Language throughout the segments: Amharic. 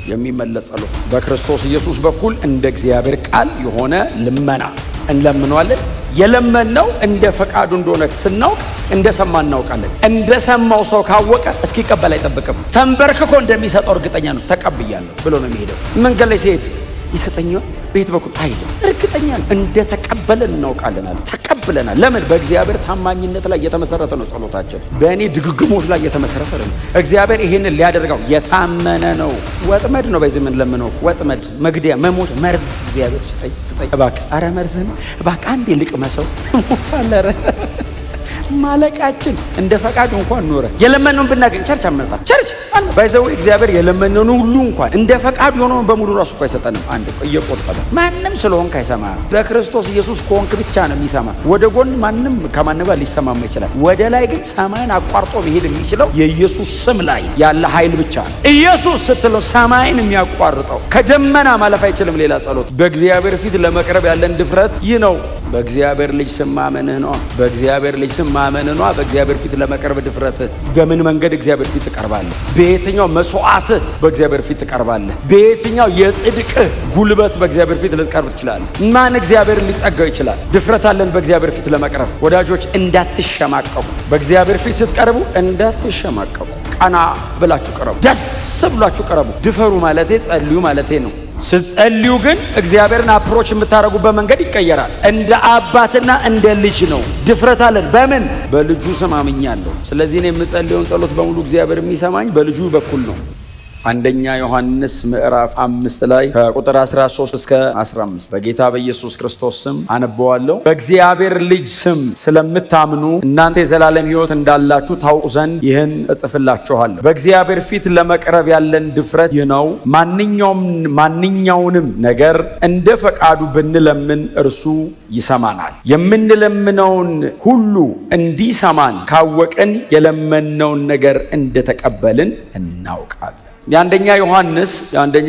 የሚመለስ ጸሎት በክርስቶስ ኢየሱስ በኩል እንደ እግዚአብሔር ቃል የሆነ ልመና እንለምነዋለን። የለመነው እንደ ፈቃዱ እንደሆነ ስናውቅ እንደሰማ እናውቃለን። እንደሰማው ሰው ካወቀ እስኪቀበል አይጠብቅም። ተንበርክኮ እንደሚሰጠው እርግጠኛ ነው። ተቀብያለሁ ብሎ ነው የሚሄደው። መንገድ ላይ ሲሄድ ይሰጠኛል ቤት በኩል አይደለም፣ እርግጠኛ ነው። እንደተቀበለን እናውቃለን አለ። ተቀብለናል። ለምን? በእግዚአብሔር ታማኝነት ላይ የተመሰረተ ነው ጸሎታችን። በእኔ ድግግሞች ላይ የተመሰረተ ነው። እግዚአብሔር ይሄንን ሊያደርገው የታመነ ነው። ወጥመድ ነው በዚህ ምን ለምነው ወጥመድ፣ መግደያ፣ መሞት፣ መርዝ እግዚአብሔር ስጠኝ እባክህ፣ ኧረ መርዝም እባክህ አንዴ ልቅመሰው ሞታለረ ማለቃችን እንደ ፈቃዱ እንኳን ኖረ። የለመነውን ብናገኝ ቸርች አመጣ ቸርች ባይዘው እግዚአብሔር የለመነውን ሁሉ እንኳን እንደ ፈቃዱ የሆነውን በሙሉ ራሱ እኮ አይሰጠንም። አንድ እየቆጠበ ማንም ስለሆንክ አይሰማ። በክርስቶስ ኢየሱስ ከሆንክ ብቻ ነው የሚሰማ። ወደ ጎን ማንም ከማንም ጋር ሊሰማማ ይችላል። ወደ ላይ ግን ሰማይን አቋርጦ መሄድ የሚችለው የኢየሱስ ስም ላይ ያለ ኃይል ብቻ ነው። ኢየሱስ ስትለው ሰማይን የሚያቋርጠው ከደመና ማለፍ አይችልም። ሌላ ጸሎት በእግዚአብሔር ፊት ለመቅረብ ያለን ድፍረት ይህ ነው። በእግዚአብሔር ልጅ ስም ማመንህ ነው። በእግዚአብሔር ልጅ ስም ማመንህ ነው። በእግዚአብሔር ፊት ለመቅረብ ድፍረት። በምን መንገድ እግዚአብሔር ፊት ትቀርባለህ? በየትኛው መስዋዕትህ በእግዚአብሔር ፊት ትቀርባለህ? በየትኛው የጽድቅህ ጉልበት በእግዚአብሔር ፊት ልትቀርብ ትችላለህ? ማን እግዚአብሔርን ሊጠጋው ይችላል? ድፍረት አለን በእግዚአብሔር ፊት ለመቅረብ። ወዳጆች እንዳትሸማቀቁ፣ በእግዚአብሔር ፊት ስትቀርቡ እንዳትሸማቀቁ። ቀና ብላችሁ ቅረቡ። ደስ ብላችሁ ቅረቡ። ድፈሩ ማለቴ ጸልዩ ማለቴ ነው። ስትጸልዩ ግን እግዚአብሔርን አፕሮች የምታደርጉበት መንገድ ይቀየራል። እንደ አባትና እንደ ልጅ ነው። ድፍረት አለን። በምን? በልጁ ስም አምኛለሁ። ስለዚህ እኔ የምጸልየውን ጸሎት በሙሉ እግዚአብሔር የሚሰማኝ በልጁ በኩል ነው። አንደኛ ዮሐንስ ምዕራፍ 5 ላይ ከቁጥር 13 እስከ 15 በጌታ በኢየሱስ ክርስቶስ ስም አነበዋለሁ። በእግዚአብሔር ልጅ ስም ስለምታምኑ እናንተ የዘላለም ሕይወት እንዳላችሁ ታውቁ ዘንድ ይህን እጽፍላችኋለሁ። በእግዚአብሔር ፊት ለመቅረብ ያለን ድፍረት ይህ ነው። ማንኛውንም ነገር እንደ ፈቃዱ ብንለምን እርሱ ይሰማናል። የምንለምነውን ሁሉ እንዲሰማን ካወቅን የለመነውን ነገር እንደተቀበልን እናውቃለን። የአንደኛ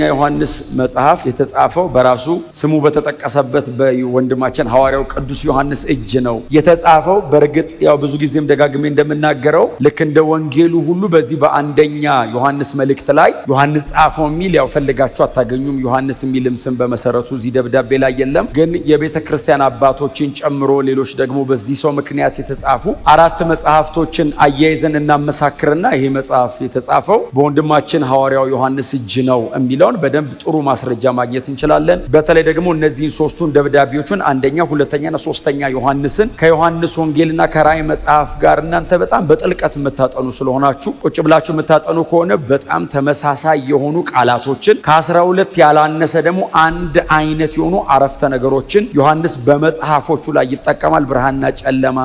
ዮሐንስ መጽሐፍ የተጻፈው በራሱ ስሙ በተጠቀሰበት በወንድማችን ሐዋርያው ቅዱስ ዮሐንስ እጅ ነው የተጻፈው። በእርግጥ ያው ብዙ ጊዜም ደጋግሜ እንደምናገረው ልክ እንደ ወንጌሉ ሁሉ በዚህ በአንደኛ ዮሐንስ መልእክት ላይ ዮሐንስ ጻፈው የሚል ያው ፈልጋችሁ አታገኙም። ዮሐንስ የሚልም ስም በመሰረቱ እዚህ ደብዳቤ ላይ የለም። ግን የቤተ ክርስቲያን አባቶችን ጨምሮ ሌሎች ደግሞ በዚህ ሰው ምክንያት የተጻፉ 4 መጽሐፍቶችን አያይዘን እናመሳክርና ይሄ መጽሐፍ የተጻፈው በወንድማችን ሐዋርያው ዮሐንስ እጅ ነው የሚለውን በደንብ ጥሩ ማስረጃ ማግኘት እንችላለን። በተለይ ደግሞ እነዚህን 3ቱን ደብዳቤዎችን አንደኛ፣ ሁለተኛና 3ኛ ዮሐንስን ከዮሐንስ ወንጌልና ከራእይ መጽሐፍ ጋር እናንተ በጣም በጥልቀት የምታጠኑ ስለሆናችሁ ቁጭ ብላችሁ የምታጠኑ ከሆነ በጣም ተመሳሳይ የሆኑ ቃላቶችን ከ12 ያላነሰ ደግሞ አንድ አይነት የሆኑ አረፍተ ነገሮችን ዮሐንስ በመጽሐፎቹ ላይ ይጠቀማል። ብርሃንና ጨለማ፣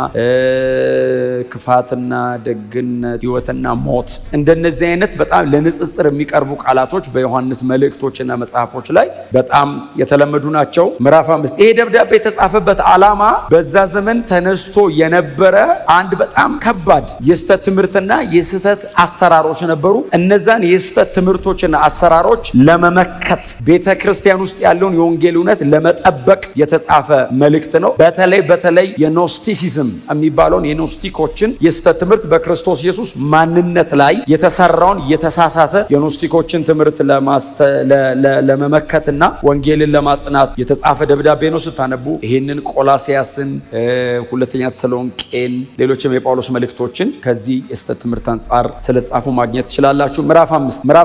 ክፋትና ደግነት፣ ሕይወትና ሞት እንደነዚህ አይነት በጣም ለንጽጽር የሚቀርቡ ቃላቶች በዮሐንስ መልእክቶችና መጽሐፎች ላይ በጣም የተለመዱ ናቸው። ምዕራፍ 5 ይሄ ደብዳቤ የተጻፈበት ዓላማ በዛ ዘመን ተነስቶ የነበረ አንድ በጣም ከባድ የስህተት ትምህርትና የስህተት አሰራሮች ነበሩ። እነዛን የስህተት ትምህርቶችና አሰራሮች ለመመከት ቤተ ክርስቲያን ውስጥ ያለውን የወንጌል እውነት ለመጠበቅ የተጻፈ መልእክት ነው። በተለይ የኖስቲሲዝም የሚባለውን የኖስቲኮችን የስህተት ትምህርት በክርስቶስ ኢየሱስ ማንነት ላይ የተሰራውን የተሳሳተ የኖስቲኮችን ትምህርት ለመመከትና ወንጌልን ለማጽናት የተጻፈ ደብዳቤ ነው። ስታነቡ ይሄንን ቆላስያስን፣ ሁለተኛ ተሰሎንቄን፣ ሌሎችም የጳውሎስ መልእክቶችን ከዚህ የስህተት ትምህርት አንጻር ስለተጻፉ ማግኘት ትችላላችሁ። ምዕራፍ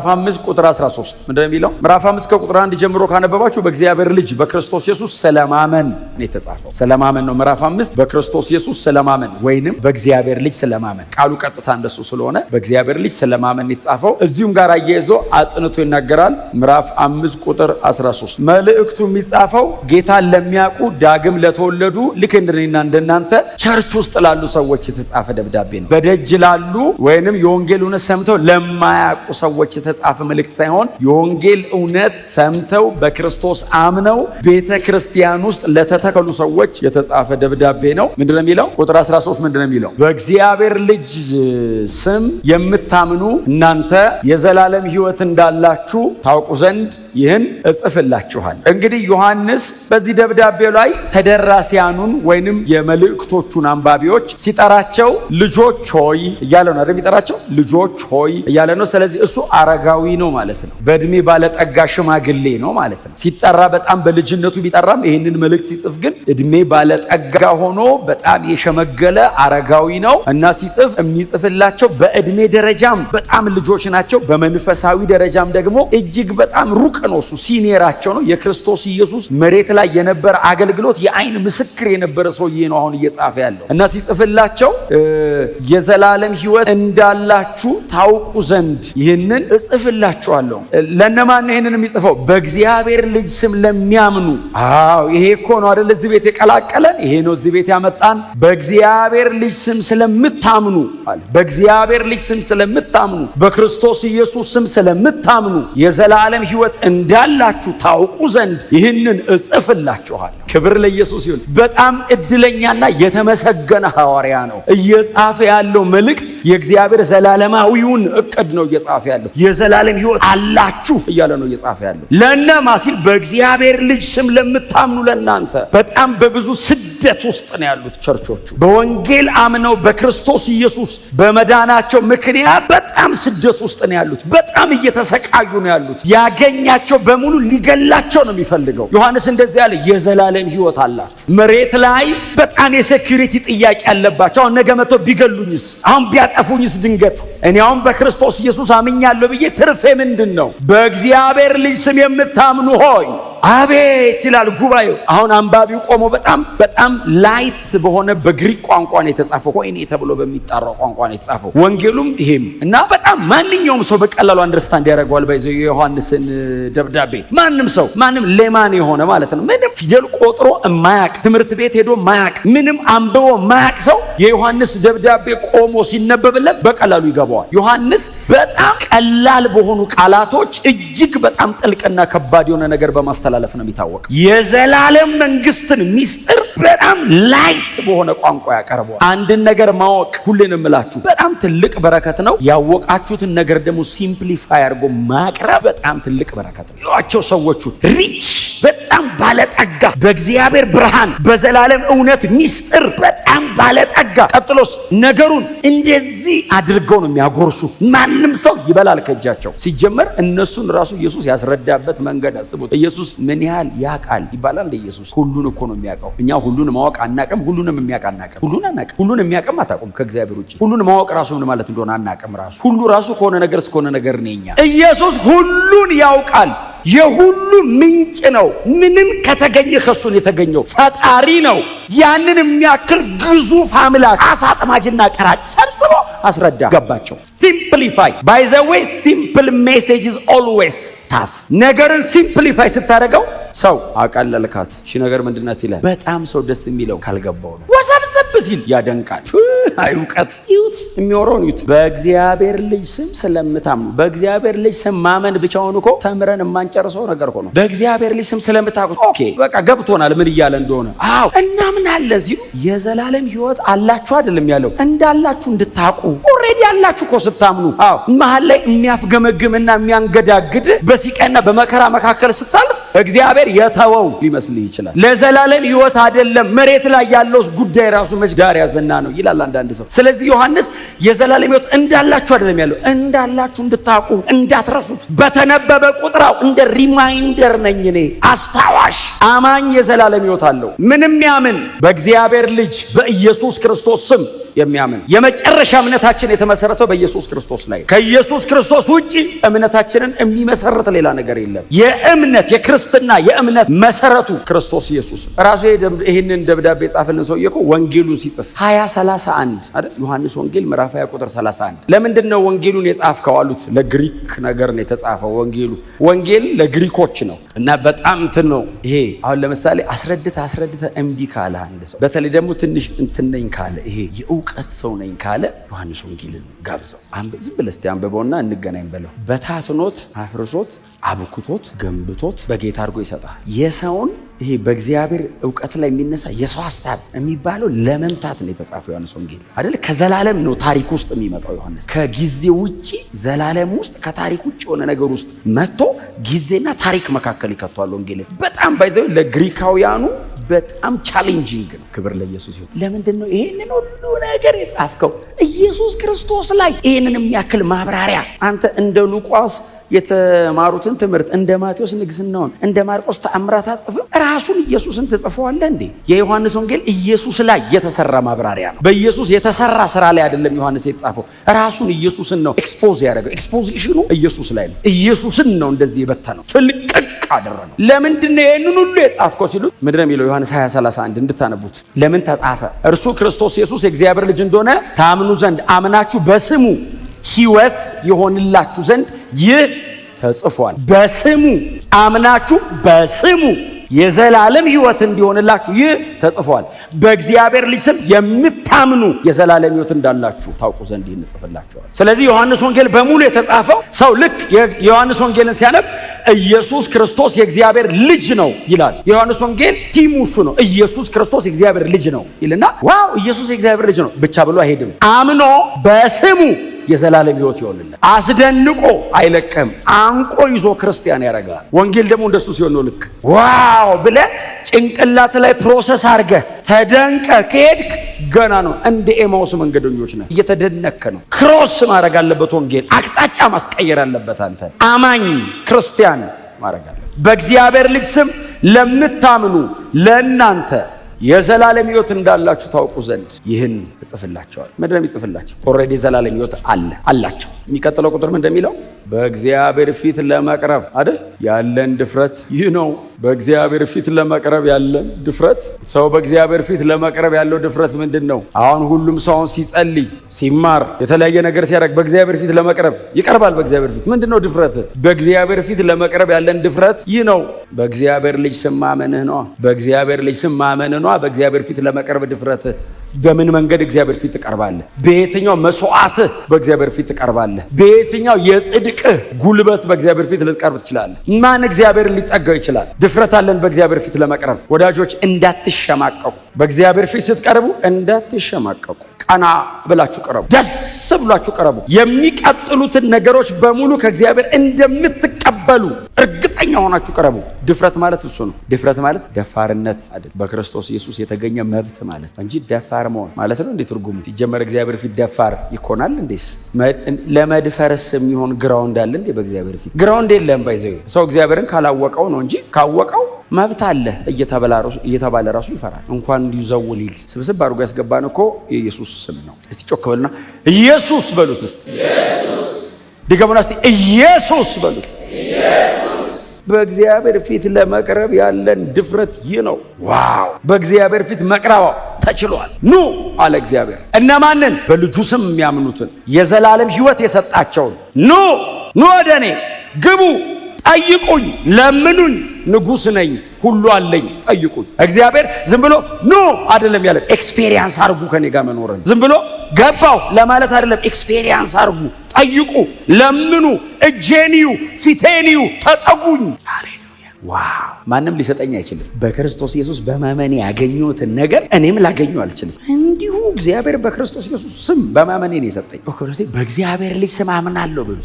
5 ቁጥር 13 ምንድን ነው የሚለው? ምዕራፍ 5 ከቁጥር 1 ጀምሮ ካነበባችሁ በእግዚአብሔር ልጅ በክርስቶስ ኢየሱስ ስለማመን ነው የተጻፈው። ስለማመን ነው። ምዕራፍ 5 በክርስቶስ ኢየሱስ ስለማመን ወይንም በእግዚአብሔር ልጅ ስለማመን፣ ቃሉ ቀጥታ እንደሱ ስለሆነ በእግዚአብሔር ልጅ ስለማመን የተጻፈው። እዚሁም ጋር አያይዞ አጽንቶ ይናገራል። ምዕራፍ 5 ቁጥር 13 መልእክቱ የሚጻፈው ጌታን ለሚያውቁ ዳግም ለተወለዱ ልክ እንደኔና እንደናንተ ቸርች ውስጥ ላሉ ሰዎች የተጻፈ ደብዳቤ ነው። በደጅ ላሉ ወይንም የወንጌል እውነት ሰምተው ለማያውቁ ሰዎች የተጻፈ መልእክት ሳይሆን የወንጌል እውነት ሰምተው በክርስቶስ አምነው ቤተ ክርስቲያን ውስጥ ለተተከሉ ሰዎች የተጻፈ ደብዳቤ ነው። ምንድነው የሚለው? ቁጥር 13 ምንድነው የሚለው? በእግዚአብሔር ልጅ ስም የምታምኑ እናንተ የዘላለም የዘላለም ሕይወት እንዳላችሁ ታውቁ ዘንድ ይህን እጽፍላችኋል። እንግዲህ ዮሐንስ በዚህ ደብዳቤው ላይ ተደራሲያኑን ወይንም የመልእክቶቹን አንባቢዎች ሲጠራቸው ልጆች ሆይ እያለ ነው አይደል? የሚጠራቸው ልጆች ሆይ እያለ ነው። ስለዚህ እሱ አረጋዊ ነው ማለት ነው። በእድሜ ባለጠጋ ሽማግሌ ነው ማለት ነው። ሲጠራ በጣም በልጅነቱ ቢጠራም ይህንን መልእክት ሲጽፍ ግን እድሜ ባለጠጋ ሆኖ በጣም የሸመገለ አረጋዊ ነው እና ሲጽፍ የሚጽፍላቸው በእድሜ ደረጃም በጣም ልጆች ናቸው። በመንፈሳዊ ደረጃም ደግሞ እጅግ በጣም ሩቅ ነው። እሱ ሲኒየራቸው ነው። የክርስቶስ ኢየሱስ መሬት ላይ የነበረ አገልግሎት የአይን ምስክር የነበረ ሰውዬ ነው አሁን እየጻፈ ያለው እና ሲጽፍላቸው የዘላለም ሕይወት እንዳላችሁ ታውቁ ዘንድ ይህንን እጽፍላችኋለሁ። ለነማን ነው ይህንን የሚጽፈው? በእግዚአብሔር ልጅ ስም ለሚያምኑ። ይሄ እኮ ነው አይደል እዚህ ቤት የቀላቀለን፣ ይሄ ነው እዚህ ቤት ያመጣን። በእግዚአብሔር ልጅ ስም ስለምታምኑ አለ። በእግዚአብሔር ልጅ ስም ስለምታምኑ፣ በክርስቶስ ኢየሱስ ስም ስለምታምኑ የዘላለም ሕይወት እንዳላችሁ ታውቁ ዘንድ ይህንን እጽፍላችኋለሁ። ክብር ለኢየሱስ ይሁን። በጣም እድለኛና የተመሰገነ ሐዋርያ ነው። እየጻፈ ያለው መልእክት የእግዚአብሔር ዘላለማዊውን እቅድ ነው እየጻፈ ያለው። የዘላለም ሕይወት አላችሁ እያለ ነው እየጻፈ ያለው። ለነማ ሲል በእግዚአብሔር ልጅ ስም ለምታምኑ ለናንተ። በጣም በብዙ ስደት ውስጥ ነው ያሉት ቸርቾቹ። በወንጌል አምነው በክርስቶስ ኢየሱስ በመዳናቸው ምክንያት በጣም ስደት ውስጥ ነው ያሉት። በጣም እየተሰቃዩ ነው ያሉት። ያገኛቸው በሙሉ ሊገላቸው ነው የሚፈልገው። ዮሐንስ እንደዚህ ያለ የዘላለም ሕይወት አላችሁ። መሬት ላይ በጣም የሴኩሪቲ ጥያቄ አለባቸው። አሁን ነገ መጥተው ቢገሉኝስ? አሁን ቢያጠፉኝስ? ድንገት እኔ አሁን በክርስቶስ ኢየሱስ አምኛለሁ ብዬ ትርፌ ምንድን ነው? በእግዚአብሔር ልጅ ስም የምታምኑ ሆይ አቤት ይላል ጉባኤው። አሁን አንባቢው ቆሞ በጣም ላይት በሆነ በግሪክ ቋንቋ ነው የተጻፈው። ኮይኔ ተብሎ በሚጠራው ቋንቋ ነው የተጻፈው ወንጌሉም ይሄም እና በጣም ማንኛውም ሰው በቀላሉ አንደርስታንድ ያደርገዋል። ባይዘው የዮሐንስን ደብዳቤ ማንም ሌማን የሆነ ማለት ነው ምንም ፊደል ቆጥሮ የማያቅ ትምህርት ቤት ሄዶ የማያቅ ምንም አንብቦ የማያቅ ሰው የዮሐንስ ደብዳቤ ቆሞ ሲነበብለት በቀላሉ ይገባዋል። ዮሐንስ በጣም ቀላል በሆኑ ቃላቶች እጅግ በጣም ጥልቅና ከባድ የሆነ ነገር በማስተላለፍ ነው የሚታወቅ። የዘላለም መንግስትን ሚስጥር በጣም ላይት በሆነ ቋንቋ ያቀርበዋል። አንድን ነገር ማወቅ ሁሌን እምላችሁ በጣም ትልቅ በረከት ነው። ያወቃችሁትን ነገር ደግሞ ሲምፕሊፋይ አድርጎ ማቅረብ በጣም ትልቅ በረከት ነው። ያቸው ሰዎቹ ሪች በጣም ባለጠጋ በእግዚአብሔር ብርሃን በዘላለም እውነት ሚስጥር በጣም ባለጠጋ። ቀጥሎስ ነገሩን እንደዚህ አድርገው ነው የሚያጎርሱ። ማንም ሰው ይበላል ከእጃቸው። ሲጀመር እነሱን ራሱ ኢየሱስ ያስረዳበት መንገድ አስቡት። ኢየሱስ ምን ያህል ያውቃል ይባላል። እንደ ኢየሱስ ሁሉን እኮ ነው የሚያውቀው። እኛ ሁሉን ማወቅ አናቅም፣ ሁሉንም የሚያውቅ አናቅም። ሁሉን አናቅም፣ ሁሉን የሚያውቅም አታውቁም ከእግዚአብሔር ውጭ። ሁሉን ማወቅ ራሱ ምን ማለት እንደሆነ አናቅም። ሁሉ ራሱ ከሆነ ነገር እስከሆነ ነገር ነኛ። ኢየሱስ ሁሉን ያውቃል። የሁሉ ምንጭ ነው። ምንም ከተገኘ ከሱን የተገኘው ፈጣሪ ነው። ያንን የሚያክል ግዙፍ አምላክ አሳ አጥማጅና ቀራጭ ሰብስቦ አስረዳ፣ ገባቸው። ሲምፕሊፋይ ባይ ዘ ዌይ ሲምፕል ሜሴጅ ኢዝ ኦልዌይስ ታፍ። ነገርን ሲምፕሊፋይ ስታደርገው ሰው አቀለልካት እሺ ነገር ምንድናት ይላል። በጣም ሰው ደስ የሚለው ካልገባው ነው። ወሰብሰብ ሲል ያደንቃል። አይ እውቀት ይሁት የሚወራውን ይሁት። በእግዚአብሔር ልጅ ስም ስለምታምኑ በእግዚአብሔር ልጅ ስም ማመን ብቻውን እኮ ተምረን የማንጨርሰው ነገር ሆኖ በእግዚአብሔር ልጅ ስም ስለምታውቁ ኦኬ በቃ ገብቶናል ምን እያለ እንደሆነ። አዎ እናምናለን ሲሉ የዘላለም ሕይወት አላችሁ አይደለም ያለው እንዳላችሁ እንድታውቁ ኦሬዲ አላችሁ እኮ ስታምኑ። አዎ መሀል ላይ የሚያፍገመግምና የሚያንገዳግድ በሲቃና በመከራ መካከል ስታልፍ እግዚአብሔር የተወው ሊመስልህ ይችላል። ለዘላለም ሕይወት አይደለም መሬት ላይ ያለው ጉዳይ ራሱ መች ዳር ያዘና ነው ይላል አንዳንድ ሰው። ስለዚህ ዮሐንስ የዘላለም ሕይወት እንዳላችሁ አይደለም ያለው እንዳላችሁ እንድታውቁ እንዳትረሱት። በተነበበ ቁጥራው እንደ ሪማይንደር ነኝ እኔ አስታዋሽ። አማኝ የዘላለም ሕይወት አለው። ምንም ያምን በእግዚአብሔር ልጅ በኢየሱስ ክርስቶስ ስም የሚያምን የመጨረሻ እምነታችን የተመሰረተው በኢየሱስ ክርስቶስ ላይ። ከኢየሱስ ክርስቶስ ውጪ እምነታችንን የሚመሰረት ሌላ ነገር የለም። የእምነት የክርስትና የእምነት መሰረቱ ክርስቶስ ኢየሱስ ራሱ። ይህንን ደብዳቤ የጻፈልን ሰውዬ እኮ ወንጌሉን ሲጽፍ 2031 አይደል? ዮሐንስ ወንጌል ምዕራፍ 20 ቁጥር 31። ለምንድን ነው ወንጌሉን የጻፍከው አሉት። ለግሪክ ነገር ነው የተጻፈው ወንጌሉ። ወንጌል ለግሪኮች ነው እና በጣም እንትን ነው ይሄ። አሁን ለምሳሌ አስረድተ እምቢ ካለ አንድ ሰው በተለይ ደግሞ ትንሽ እንትነኝ ካለ ይሄ የእውቀት ሰው ነኝ ካለ ዮሐንስ ወንጌልን ጋብዘው ዝም ብለህ እስቲ አንብበውና እንገናኝ በለው። በታትኖት አፍርሶት አብኩቶት ገንብቶት በጌታ አድርጎ ይሰጣል። የሰውን ይሄ በእግዚአብሔር ዕውቀት ላይ የሚነሳ የሰው ሐሳብ የሚባለው ለመምታት ነው የተጻፈው ዮሐንስ ወንጌል አይደል? ከዘላለም ነው ታሪክ ውስጥ የሚመጣው ዮሐንስ ከጊዜ ውጪ ዘላለም ውስጥ ከታሪክ ውጪ የሆነ ነገር ውስጥ መጥቶ ጊዜና ታሪክ መካከል ይከቷል ወንጌል። በጣም ባይዘው ለግሪካውያኑ በጣም ቻሌንጂንግ ነው። ክብር ለኢየሱስ ይሁን። ለምንድን ነው ይሄንን ሁሉ ነገር የጻፍከው ኢየሱስ ክርስቶስ ላይ? ይሄንን የሚያክል ማብራሪያ አንተ እንደ ሉቃስ የተማሩትን ትምህርት እንደ ማቴዎስ ንግስናውን እንደ ማርቆስ ተአምራት አጽፈህ ራሱን ኢየሱስን ትጽፈዋለህ እንዴ? የዮሐንስ ወንጌል ኢየሱስ ላይ የተሰራ ማብራሪያ ነው። በኢየሱስ የተሰራ ስራ ላይ አይደለም ዮሐንስ የተጻፈው፣ ራሱን ኢየሱስን ነው ኤክስፖዝ ያደረገው። ኤክስፖዚሽኑ ኢየሱስ ላይ ነው። ኢየሱስን ነው እንደዚህ የበተነው፣ ፍልቅቅ አደረገው። ለምንድን ነው ይሄንን ሁሉ የጻፍከው ሲሉት ምንድን ነው የሚለው? ዮሐንስ 20:31 እንድታነቡት። ለምን ተጻፈ? እርሱ ክርስቶስ ኢየሱስ የእግዚአብሔር ልጅ እንደሆነ ታምኑ ዘንድ አምናችሁ በስሙ ሕይወት ይሆንላችሁ ዘንድ ይህ ተጽፏል። በስሙ አምናችሁ በስሙ የዘላለም ሕይወት እንዲሆንላችሁ ይህ ተጽፏል። በእግዚአብሔር ልጅ ስም የምታምኑ የዘላለም ሕይወት እንዳላችሁ ታውቁ ዘንድ ይህን ጽፍላችኋል። ስለዚህ ዮሐንስ ወንጌል በሙሉ የተጻፈው ሰው ልክ የዮሐንስ ወንጌልን ሲያነብ ኢየሱስ ክርስቶስ የእግዚአብሔር ልጅ ነው ይላል። የዮሐንስ ወንጌል ቲሙ እሱ ነው። ኢየሱስ ክርስቶስ የእግዚአብሔር ልጅ ነው ይልና ዋው ኢየሱስ የእግዚአብሔር ልጅ ነው ብቻ ብሎ አይሄድም። አምኖ በስሙ የዘላለም ሕይወት ይሆንልህ። አስደንቆ አይለቅም፣ አንቆ ይዞ ክርስቲያን ያደርጋል። ወንጌል ደግሞ እንደሱ ሲሆን ነው ልክ ዋው ብለህ ጭንቅላት ላይ ፕሮሰስ አድርገህ ተደንቀ ከሄድክ ገና ነው። እንደ ኤማውስ መንገደኞች ነህ፣ እየተደነከ ነው። ክሮስ ማድረግ አለበት ወንጌል፣ አቅጣጫ ማስቀየር አለበት። አንተ አማኝ ክርስቲያን ማድረግ አለበት። በእግዚአብሔር ልጅ ስም ለምታምኑ ለእናንተ የዘላለም ሕይወት እንዳላችሁ ታውቁ ዘንድ ይህን እጽፍላቸዋል። ምንድነው የሚጽፍላቸው? ኦልሬዲ የዘላለም ሕይወት አላቸው። የሚቀጥለው ቁጥር ምን እንደሚለው በእግዚአብሔር ፊት ለመቅረብ አይደል ያለን ድፍረት ይህ ነው። በእግዚአብሔር ፊት ለመቅረብ ያለን ድፍረት። ሰው በእግዚአብሔር ፊት ለመቅረብ ያለው ድፍረት ምንድን ነው? አሁን ሁሉም ሰው ሲጸልይ፣ ሲማር፣ የተለያየ ነገር ሲያደርግ በእግዚአብሔር ፊት ለመቅረብ ይቀርባል። በእግዚአብሔር ፊት ምንድን ነው ድፍረት? በእግዚአብሔር ፊት ለመቅረብ ያለን ድፍረት ይህ ነው። በእግዚአብሔር ልጅ ስም ማመንህ ነው። በእግዚአብሔር ልጅ ስም ማመንህ ነው። በእግዚአብሔር ፊት ለመቅረብ ድፍረት። በምን መንገድ እግዚአብሔር ፊት ትቀርባለህ? በየትኛው መስዋዕትህ በእግዚአብሔር ፊት ትቀርባለህ? በየትኛው የጽድቅህ ጉልበት በእግዚአብሔር ፊት ልትቀርብ ትችላለህ? ማን እግዚአብሔርን ሊጠጋው ይችላል? ድፍረት አለን በእግዚአብሔር ፊት ለመቅረብ። ወዳጆች እንዳትሸማቀቁ፣ በእግዚአብሔር ፊት ስትቀርቡ እንዳትሸማቀቁ። ቀና ብላችሁ ቀረቡ፣ ደስ ብላችሁ ቀረቡ። የሚቀጥሉትን ነገሮች በሙሉ ከእግዚአብሔር እንደምትቀበሉ እርግጠኛ ሆናችሁ ቀረቡ። ድፍረት ማለት እሱ ነው። ድፍረት ማለት ደፋርነት አይደል፣ በክርስቶስ ኢየሱስ የተገኘ መብት ማለት እንጂ ደፋር መሆን ማለት ነው። እንዴት ትርጉሙ ሲጀመር እግዚአብሔር ፊት ደፋር ይኮናል እንዴስ? ለመድፈርስ የሚሆን ግራውንድ አለ እንዴ? በእግዚአብሔር ፊት ግራውንድ የለም። ባይዘው ሰው እግዚአብሔርን ካላወቀው ነው እንጂ ካወቀው መብት አለ እየተባለ ራሱ ይፈራል። እንኳን እንዲዘውል ይል ስብስብ አድርጎ ያስገባን እኮ የኢየሱስ ስም ነው። እስቲ ጮክ በሉና ኢየሱስ በሉት። እስቲ ኢየሱስ ድገሙና እስቲ ኢየሱስ በሉት። በእግዚአብሔር ፊት ለመቅረብ ያለን ድፍረት ይህ ነው። ዋው! በእግዚአብሔር ፊት መቅረብ ተችሏል። ኑ አለ እግዚአብሔር። እነማንን? በልጁ ስም የሚያምኑትን የዘላለም ሕይወት የሰጣቸውን። ኑ ወደ እኔ ግቡ፣ ጠይቁኝ፣ ለምኑኝ፣ ንጉሥ ነኝ፣ ሁሉ አለኝ፣ ጠይቁኝ። እግዚአብሔር ዝም ብሎ ኑ አይደለም ያለ፣ ኤክስፔሪየንስ አርጉ ከኔ ጋር መኖርን። ዝም ብሎ ገባው ለማለት አይደለም። ኤክስፔሪየንስ አርጉ፣ ጠይቁ፣ ለምኑ፣ እጄንዩ፣ ፊቴንዩ፣ ተጠጉኝ። ሃሌሉያ! ዋው! ማንም ሊሰጠኝ አይችልም። በክርስቶስ ኢየሱስ በማመኔ ያገኘሁትን ነገር እኔም ላገኘው አልችልም። እንዲሁ እግዚአብሔር በክርስቶስ ኢየሱስ ስም በማመኔ ነው የሰጠኝ። በእግዚአብሔር ልጅ ስም አምናለሁ ብሎ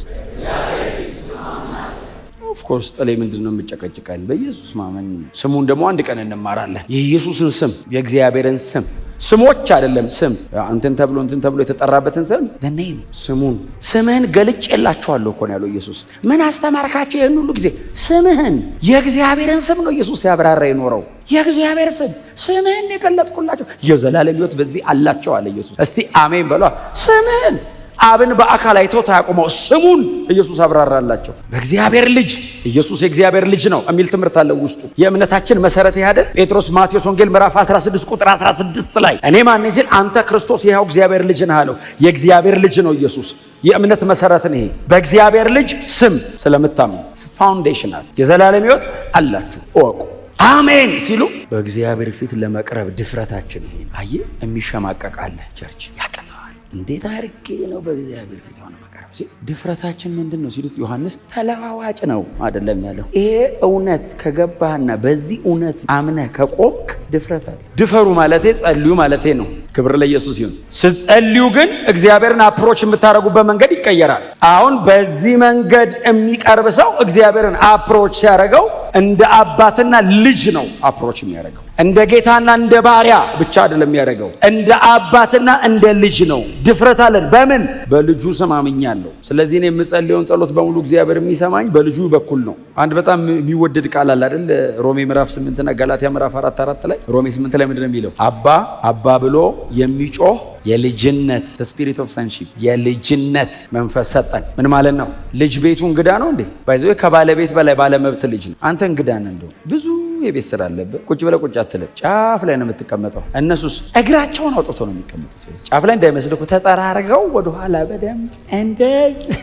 ኦፍኮርስ ጠሌ ምንድን ነው የምጨቀጭቀን? በኢየሱስ ማመን። ስሙን ደግሞ አንድ ቀን እንማራለን። የኢየሱስን ስም፣ የእግዚአብሔርን ስም፣ ስሞች አይደለም ስም እንትን ተብሎ የተጠራበትን ስም ደኔም ስሙን ስምህን ገልጬላችኋለሁ እኮ ነው ያለው ኢየሱስ። ምን አስተማርካቸው ይህን ሁሉ ጊዜ? ስምህን፣ የእግዚአብሔርን ስም ነው ኢየሱስ ያብራራ የኖረው። የእግዚአብሔር ስም ስምህን የገለጥኩላቸው፣ የዘላለም ሕይወት በዚህ አላቸው አለ ኢየሱስ። እስቲ አሜን በሏ። ስምህን አብን በአካል አይተው ታያቁመው ስሙን ኢየሱስ አብራራላቸው። በእግዚአብሔር ልጅ ኢየሱስ የእግዚአብሔር ልጅ ነው የሚል ትምህርት አለው ውስጡ። የእምነታችን መሰረት ያደ ጴጥሮስ ማቴዎስ ወንጌል ምዕራፍ 16 ቁጥር 16 ላይ እኔ ማን ነኝ ሲል አንተ ክርስቶስ ይኸው እግዚአብሔር ልጅ ነህ አለው። የእግዚአብሔር ልጅ ነው ኢየሱስ። የእምነት መሰረት ነው ይሄ። በእግዚአብሔር ልጅ ስም ስለምታምኑ ፋውንዴሽናል የዘላለም ሕይወት አላችሁ እወቁ። አሜን ሲሉ በእግዚአብሔር ፊት ለመቅረብ ድፍረታችን ይሄ። አየህ የሚሸማቀቅ አለ ቸርች ያቀተዋል። እንዴት አድርጌ ነው በእግዚአብሔር ፊት ሆነ መቀረብ? ድፍረታችን ምንድን ነው ሲሉት ዮሐንስ ተለዋዋጭ ነው አይደለም ያለው። ይሄ እውነት ከገባህና በዚህ እውነት አምነህ ከቆምክ ድፍረት አለ። ድፈሩ ማለቴ ጸልዩ ማለቴ ነው። ክብር ለኢየሱስ ይሁን። ስትጸልዩ ግን እግዚአብሔርን አፕሮች የምታደርጉበት መንገድ ይቀየራል። አሁን በዚህ መንገድ የሚቀርብ ሰው እግዚአብሔርን አፕሮች ሲያደርገው እንደ አባትና ልጅ ነው አፕሮች የሚያደርገው። እንደ ጌታና እንደ ባሪያ ብቻ አይደለም የሚያደርገው፣ እንደ አባትና እንደ ልጅ ነው። ድፍረት አለን። በምን? በልጁ ስም አምኛለሁ። ስለዚህ እኔ የምጸልየውን ጸሎት በሙሉ እግዚአብሔር የሚሰማኝ በልጁ በኩል ነው። አንድ በጣም የሚወደድ ቃል አለ አይደል? ሮሜ ምዕራፍ 8 እና ገላትያ ምዕራፍ 4 ላይ ሮሜ 8 ላይ ምንድነው የሚለው? አባ አባ ብሎ የሚጮህ የልጅነት ስፒሪት ኦፍ ሰንሺፕ የልጅነት መንፈስ ሰጠን። ምን ማለት ነው? ልጅ ቤቱ እንግዳ ነው እንዴ? ባይዘው ከባለቤት በላይ ባለመብት ልጅ ነው። አንተ እንግዳ ነህ። እንደው ብዙ የቤት ስራ አለብህ። ቁጭ ብለህ ቁጭ አትልም። ጫፍ ላይ ነው የምትቀመጠው። እነሱስ እግራቸውን አውጥተው ነው የሚቀመጡት። ጫፍ ላይ እንዳይመስልህ እኮ ተጠራርገው ወደኋላ በደንብ እንደዚህ።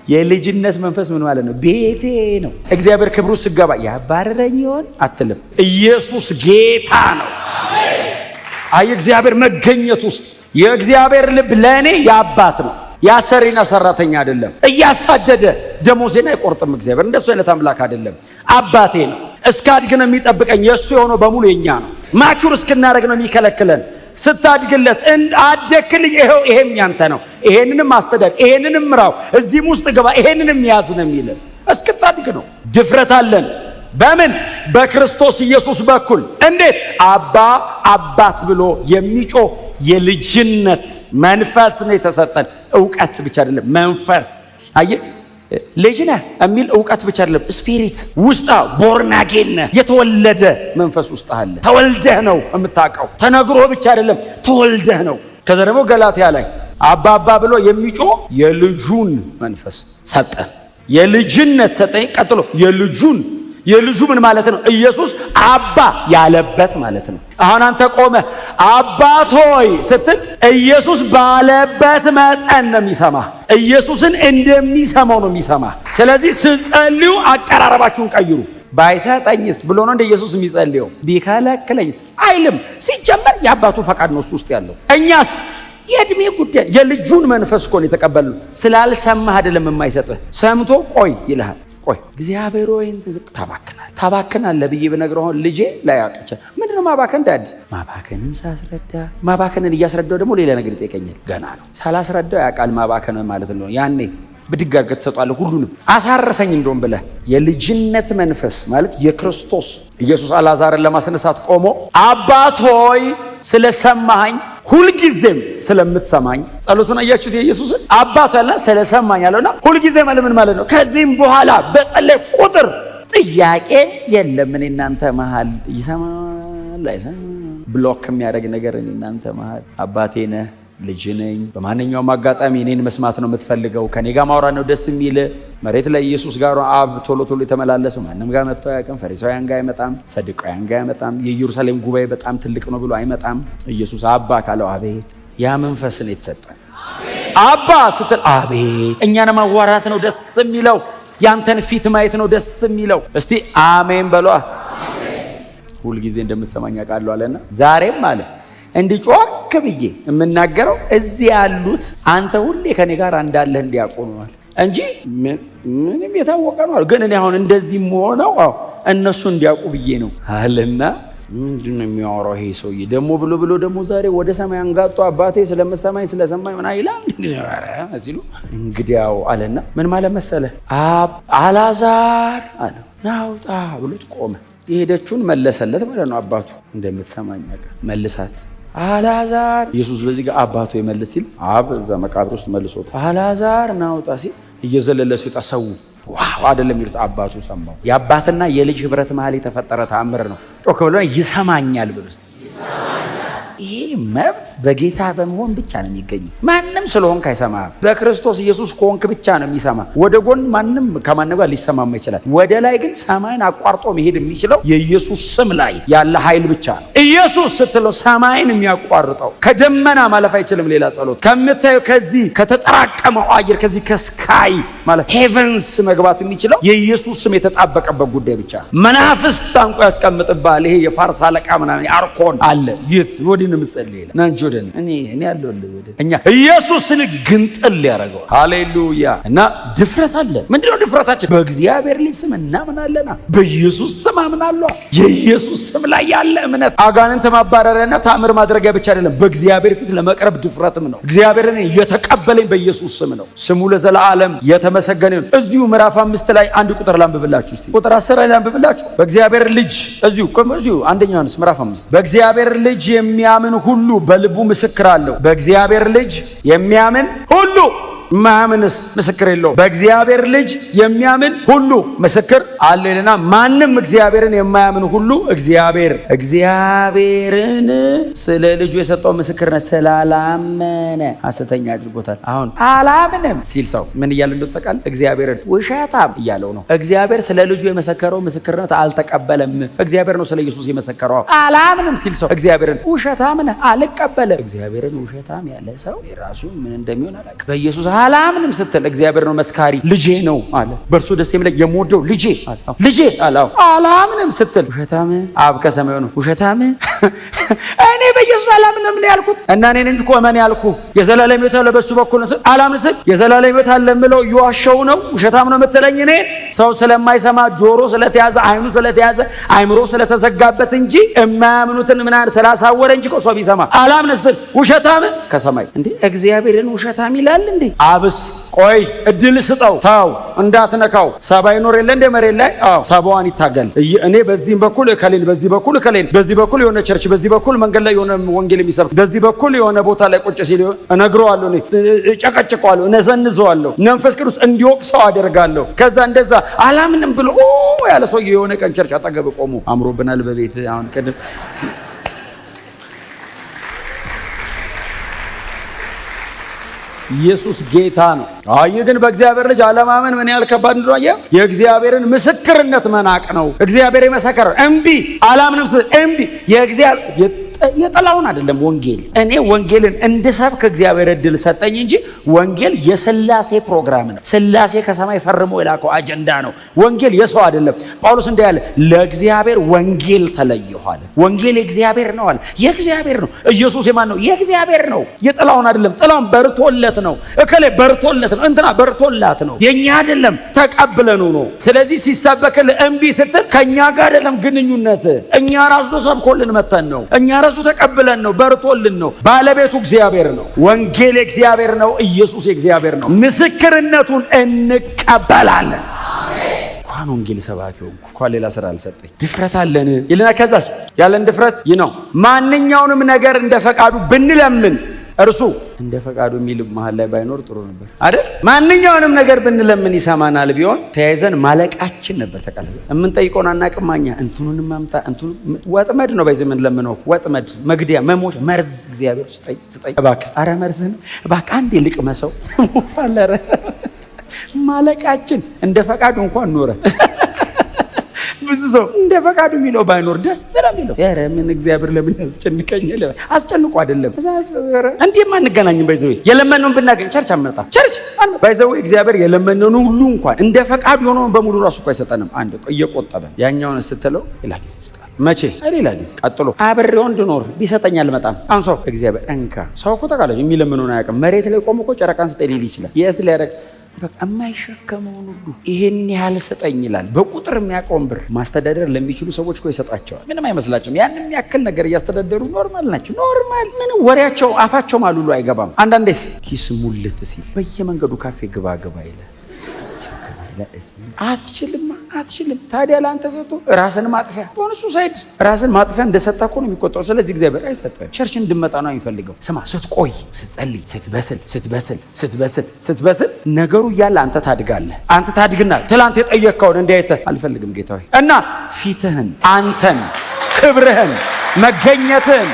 የልጅነት መንፈስ ምን ማለት ነው? ቤቴ ነው። እግዚአብሔር ክብሩ ስገባ ያባረረኝ ይሆን አትልም። ኢየሱስ ጌታ ነው። አይ እግዚአብሔር መገኘት ውስጥ የእግዚአብሔር ልብ ለእኔ የአባት ነው። ያሰሪና ሰራተኛ አይደለም። እያሳደደ ደሞዜን አይቆርጥም። እግዚአብሔር እንደሱ አይነት አምላክ አይደለም። አባቴ ነው። እስካድግ ነው የሚጠብቀኝ። የእሱ የሆነው በሙሉ የኛ ነው። ማቹር እስክናደርግ ነው የሚከለክለን። ስታድግለት አደክልኝ፣ ይሄም ያንተ ነው፣ ይሄንንም አስተዳድር፣ ይሄንንም ምራው፣ እዚህም ውስጥ ግባ፣ ይሄንንም ያዝ ነው የሚለን። እስክታድግ ነው። ድፍረት አለን። በምን? በክርስቶስ ኢየሱስ በኩል። እንዴት? አባ አባት ብሎ የሚጮህ የልጅነት መንፈስ ነው የተሰጠን። እውቀት ብቻ አይደለም፣ መንፈስ። አየህ፣ ልጅ ነህ የሚል እውቀት ብቻ አይደለም፣ ስፒሪት ውስጥ ቦርናጌን ነህ። የተወለደ መንፈስ ውስጥ አለ። ተወልደህ ነው የምታውቀው። ተነግሮ ብቻ አይደለም፣ ተወልደህ ነው። ከዛ ደግሞ ገላትያ ላይ አባ አባ ብሎ የሚጮህ የልጁን መንፈስ ሰጠን። የልጅነት ሰጠኝ። ቀጥሎ የልጁ ምን ማለት ነው? ኢየሱስ አባ ያለበት ማለት ነው። አሁን አንተ ቆመ አባት ሆይ ስትል ኢየሱስ ባለበት መጠን ነው የሚሰማ። ኢየሱስን እንደሚሰማው ነው የሚሰማ። ስለዚህ ስትጸልዩ አቀራረባችሁን ቀይሩ። ባይሰጠኝስ ብሎ ነው እንደ ኢየሱስ የሚጸልየው። ቢከለክለኝስ አይልም። ሲጀመር የአባቱ ፈቃድ ነው እሱ ውስጥ ያለው። እኛስ የእድሜ ጉዳይ የልጁን መንፈስ እኮ ነው የተቀበልነው። ስላልሰማህ አይደለም የማይሰጥህ። ሰምቶ ቆይ ይልሃል። ቆይ እግዚአብሔር ሆይ ታባክናለህ ብዬ ብነግረው ልጄ ላይ ያውቅቻ ምንድነው ማባከን? ዳድ ማባከንን ሳስረዳ ማባከንን እያስረዳው ደግሞ ሌላ ነገር ይጠይቀኛል። ገና ነው ሳላስረዳው ያውቃል ማባከን ማለት ነው። ያኔ ብድግ አድርገህ ትሰጧለህ። ሁሉንም አሳርፈኝ እንደውም ብለህ የልጅነት መንፈስ ማለት የክርስቶስ ኢየሱስ አልዓዛርን ለማስነሳት ቆሞ አባት ሆይ ስለሰማኸኝ ሁልጊዜም ስለምትሰማኝ ጸሎቱን አያችሁት? የኢየሱስን አባቱ ያለና ስለሰማኝ ያለውና ሁልጊዜ ማለት ምን ማለት ነው? ከዚህም በኋላ በጸለይ ቁጥር ጥያቄ የለም። እኔ እናንተ መሃል ይሰማል አይሰማም ብሎክ የሚያደርግ ነገር እኔ እናንተ መሃል አባቴ ነህ፣ ልጅ ነኝ። በማንኛውም አጋጣሚ እኔን መስማት ነው የምትፈልገው። ከኔ ጋር ማውራት ነው ደስ የሚል። መሬት ላይ ኢየሱስ ጋር አብ ቶሎ የተመላለሰው ማንም ጋር መጥቶ አያውቅም። ፈሪሳውያን ጋር አይመጣም፣ ሰዱቃውያን ጋር አይመጣም። የኢየሩሳሌም ጉባኤ በጣም ትልቅ ነው ብሎ አይመጣም። ኢየሱስ አባ ካለው አቤት። ያ መንፈስ ነው የተሰጠን። አባ ስትል አቤት። እኛን ማዋራት ነው ደስ የሚለው። ያንተን ፊት ማየት ነው ደስ የሚለው። እስቲ አሜን በሏ። ሁልጊዜ እንደምትሰማኝ አውቃለሁ አለና ዛሬም አለ እንዲህ ጮክ ብዬ የምናገረው እዚህ ያሉት አንተ ሁሌ ከኔ ጋር እንዳለህ እንዲያውቁ ነው እንጂ ምንም የታወቀ ነው። ግን እኔ አሁን እንደዚህ የምሆነው እነሱ እንዲያውቁ ብዬ ነው አለና ምንድን ነው የሚያወራው ይሄ ሰውዬ ደግሞ ብሎ ደግሞ ዛሬ ወደ ሰማይ አንጋጦ አባቴ ስለሰማኝ ምን አይላም ሲሉ እንግዲያው አለና ምን ማለት መሰለ አልዓዛር አለ ናውጣ ብሎት ቆመ። የሄደችውን መለሰለት ማለት ነው። አባቱ እንደምትሰማኝ መልሳት አልዓዛር ኢየሱስ በዚህ ጋር አባቱ ይመልስ ሲል አብ እዛ መቃብር ውስጥ መልሶት አልዓዛር ናውጣ ሲል እየዘለለ ሲወጣ ሰው ዋው አይደለም ይሉት አባቱ ሰማው። የአባትና የልጅ ህብረት መሃል የተፈጠረ ተአምር ነው። ጮክ ብሎ ይሰማኛል ብሎ ይሄ መብት በጌታ በመሆን ብቻ ነው የሚገኘው። ማንም ስለሆንክ አይሰማህም። በክርስቶስ ኢየሱስ ከሆንክ ብቻ ነው የሚሰማ። ወደ ጎን ማንም ከማንም ጋር ሊሰማማ ይችላል። ወደ ላይ ግን ሰማይን አቋርጦ መሄድ የሚችለው የኢየሱስ ስም ላይ ያለ ኃይል ብቻ ነው። ኢየሱስ ስትለው ሰማይን የሚያቋርጠው ከደመና ማለፍ አይችልም። ሌላ ጸሎት ከምታየው ከዚህ ከተጠራቀመው አየር ከዚህ ከስካይ ማለት ሄቨንስ መግባት የሚችለው የኢየሱስ ስም የተጣበቀበት ጉዳይ ብቻ። መናፍስት ታንቆ ያስቀምጥባል። ይሄ የፋርስ አለቃ ምናምን አርኮን አለ ይት ዞርልኝ ነው የምትጸልይ ናንጆ ወደኔ እኔ ያለሁልህ ወደ እኛ ኢየሱስን ግንጥል ያደርገው ሃሌሉያ። እና ድፍረት አለ። ምንድነው ድፍረታችን? በእግዚአብሔር ልጅ ስም እናምናለና በኢየሱስ ስም አምናለሁ። የኢየሱስ ስም ላይ ያለ እምነት አጋንንት ማባረሪያና ተአምር ማድረጊያ ብቻ አይደለም፣ በእግዚአብሔር ፊት ለመቅረብ ድፍረትም ነው። እግዚአብሔርን የተቀበለኝ በኢየሱስ ስም ነው። ስሙ ለዘላለም የተመሰገነ ይሁን። እዚሁ ምዕራፍ 5 ላይ አንድ ቁጥር ላንብብላችሁ እስቲ። ቁጥር 10 ላይ ላንብብላችሁ። በእግዚአብሔር ልጅ እዚሁ አንደኛ ዮሐንስ ምዕራፍ 5 በእግዚአብሔር ልጅ የሚያምን ሁሉ በልቡ ምስክር አለው። በእግዚአብሔር ልጅ የሚያምን ሁሉ ማምንስ ምስክር የለውም። በእግዚአብሔር ልጅ የሚያምን ሁሉ ምስክር አለው ይልና ማንም እግዚአብሔርን የማያምን ሁሉ እግዚአብሔርን ስለ ልጁ የሰጠው ምስክርነት ስላላመነ ሐሰተኛ አድርጎታል። አሁን አላምንም ሲል ሰው ምን እያለ እንደተጠቃል? እግዚአብሔርን ውሸታም እያለው ነው። እግዚአብሔር ስለ ልጁ የመሰከረው ምስክርነት አልተቀበለም። እግዚአብሔር ነው ስለ ኢየሱስ የመሰከረው። አላምንም ሲል ሰው እግዚአብሔርን ውሸታም ነህ አልቀበለም። እግዚአብሔርን ውሸታም ያለ ሰው የራሱ ምን እንደሚሆን አላውቅም። በኢየሱስ አላምንም ስትል እግዚአብሔር ነው መስካሪ። ልጄ ነው አለ። በእርሱ ደስ የሚለኝ የምወደው ልጄ አለ። አላምንም ስትል ውሸታም አብ ከሰማይ ነው ውሸታም። እኔ በኢየሱስ አላምንም ነው ያልኩት እና እኔን እንጂ ቆመን ያልኩ የዘላለም ሕይወት አለ በሱ በኩል ነው። አላምን ስል የዘላለም ሕይወት አለ የምለው እየዋሸው ነው ውሸታም ነው የምትለኝ እኔ ሰው ስለማይሰማ ጆሮ ስለተያዘ አይኑ ስለተያዘ አይምሮ ስለተዘጋበት እንጂ የማያምኑትን ምናን ስላሳወረ እንጂ ሰው ቢሰማ አላምን ስትል ውሸታም ከሰማይ እንዴ እግዚአብሔርን ውሸታም ይላል እንዴ? አብስ ቆይ እድል ስጠው ታው እንዳትነካው። ሰባ ይኖር የለ እንደ መሬት ላይ ሰባዋን ይታገል። እኔ በዚህ በኩል እከሌን በዚህ በኩል እከሌን በዚህ በኩል የሆነ ቸርች በዚህ በኩል መንገድ ላይ የሆነ ወንጌል የሚሰብክ በዚህ በኩል የሆነ ቦታ ላይ ቁጭ ሲል እነግረዋለሁ፣ እኔ ጨቀጭቀዋለሁ፣ እነዘንዘዋለሁ፣ መንፈስ ቅዱስ እንዲወቅሰው አደርጋለሁ። ከዛ እንደዛ አላምንም ብሎ ያለ ሰው የሆነ ቀን ቸርች አጠገብ ቆሞ አምሮብናል በቤት አሁን ቀደም ኢየሱስ ጌታ ነው። አይ ግን በእግዚአብሔር ልጅ አለማመን ምን ያህል ከባድ እንደሆነ የእግዚአብሔርን ምስክርነት መናቅ ነው። እግዚአብሔር የመሰከረው እምቢ አላምንም እምቢ የጠላውን አይደለም ወንጌል። እኔ ወንጌልን እንድሰብክ እግዚአብሔር እድል ሰጠኝ እንጂ ወንጌል የሥላሴ ፕሮግራም ነው። ሥላሴ ከሰማይ ፈርሞ የላከው አጀንዳ ነው። ወንጌል የሰው አይደለም። ጳውሎስ እንዲህ ያለ ለእግዚአብሔር ወንጌል ተለየኋል። ወንጌል የእግዚአብሔር ነው አለ። የእግዚአብሔር ነው። ኢየሱስ የማን ነው? የእግዚአብሔር ነው። የጠላውን አይደለም። ጠላውን በርቶለት ነው። እከሌ በርቶለት ነው። እንትና በርቶላት ነው። የኛ አይደለም። ተቀብለነው ነው። ስለዚህ ሲሰበክልህ እምቢ ስትል ከኛ ጋር አይደለም ግንኙነት። እኛ ራሱ ተሰብኮልን መተን ነው። እኛ ራሱ ተቀብለን ነው። በርቶልን ነው። ባለቤቱ እግዚአብሔር ነው። ወንጌል የእግዚአብሔር ነው። ኢየሱስ የእግዚአብሔር ነው። ምስክርነቱን እንቀበላለን። እንኳን ወንጌል ሰባኪው እንኳን ሌላ ስራ አልሰጠኝ። ድፍረት አለን ይልና ከዛስ ያለን ድፍረት ይህ ነው። ማንኛውንም ነገር እንደ ፈቃዱ ብንለምን እርሱ እንደ ፈቃዱ የሚል መሃል ላይ ባይኖር ጥሩ ነበር አይደል? ማንኛውንም ነገር ብንለምን ይሰማናል ቢሆን ተያይዘን ማለቃችን ነበር። ተቃለ የምንጠይቀውን አናቅማኛ እንትኑን ማምጣ እንትኑ ወጥመድ ነው። ባይዘ ምን ለምነው ወጥመድ መግዲያ መሞት መርዝ እግዚአብሔር ስጠኝ እባክህ። አረ መርዝን እባክህ አንዴ ልቅመሰው ሞታለረ ማለቃችን እንደ ፈቃዱ እንኳን ኖረ። ብዙ ሰው እንደ ፈቃዱ የሚለው ባይኖር ደስ ስለሚለው ያረ ምን እግዚአብሔር ለምን ያስጨንቀኛል? አስጨንቆ አይደለም እንዴ ማንገናኝም። ባይዘው የለመነውን ብናገኝ ቸርች አመጣ ቸርች ባይዘው እግዚአብሔር የለመነውን ሁሉ እንኳን እንደ ፈቃዱ የሆነውን በሙሉ ራሱ እኮ አይሰጠንም። አንድ እየቆጠበ ያኛውን ስትለው ሌላ ጊዜ ይሰጣል። መቼ ሌላ ጊዜ ቀጥሎ አብሬው እንድኖር ቢሰጠኝ አልመጣም። አንሶ እግዚአብሔር እንካ ሰው እኮ ተቃለ የሚለምነውን አያውቅም። መሬት ላይ ቆሞ እኮ ጨረቃን ስጠኝ ሊል ይችላል። የት ሊያደርግ በቃ የማይሸከመውን ሁሉ ይሄን ያህል ስጠኝ ይላል። በቁጥር የሚያውቀውን ብር ማስተዳደር ለሚችሉ ሰዎች እኮ ይሰጣቸዋል። ምንም አይመስላቸውም። ያንን ያክል ነገር እያስተዳደሩ ኖርማል ናቸው። ኖርማል ምንም ወሬያቸው አፋቸው ማሉሉ አይገባም። አንዳንዴስ ኪስ ሙልት ሲል በየመንገዱ ካፌ ግባ ይላል። አትችልም። ታዲያ ለአንተ ሰጥቶ ራስን ማጥፊያ ቦነሱ ሳይድ ራስን ማጥፊያ እንደሰጣ እኮ ነው የሚቆጠረው። ስለዚህ እግዚአብሔር አይሰጠም። ቸርች እንድመጣ ነው የሚፈልገው። ስማ፣ ስትቆይ፣ ስትጸልይ፣ ስትበስል ነገሩ እያለ አንተ ታድጋለህ። አንተ ታድግና ትላንት የጠየቅከውን እንዲያይተህ አልፈልግም ጌታ ሆይ እና ፊትህን፣ አንተን፣ ክብርህን፣ መገኘትህን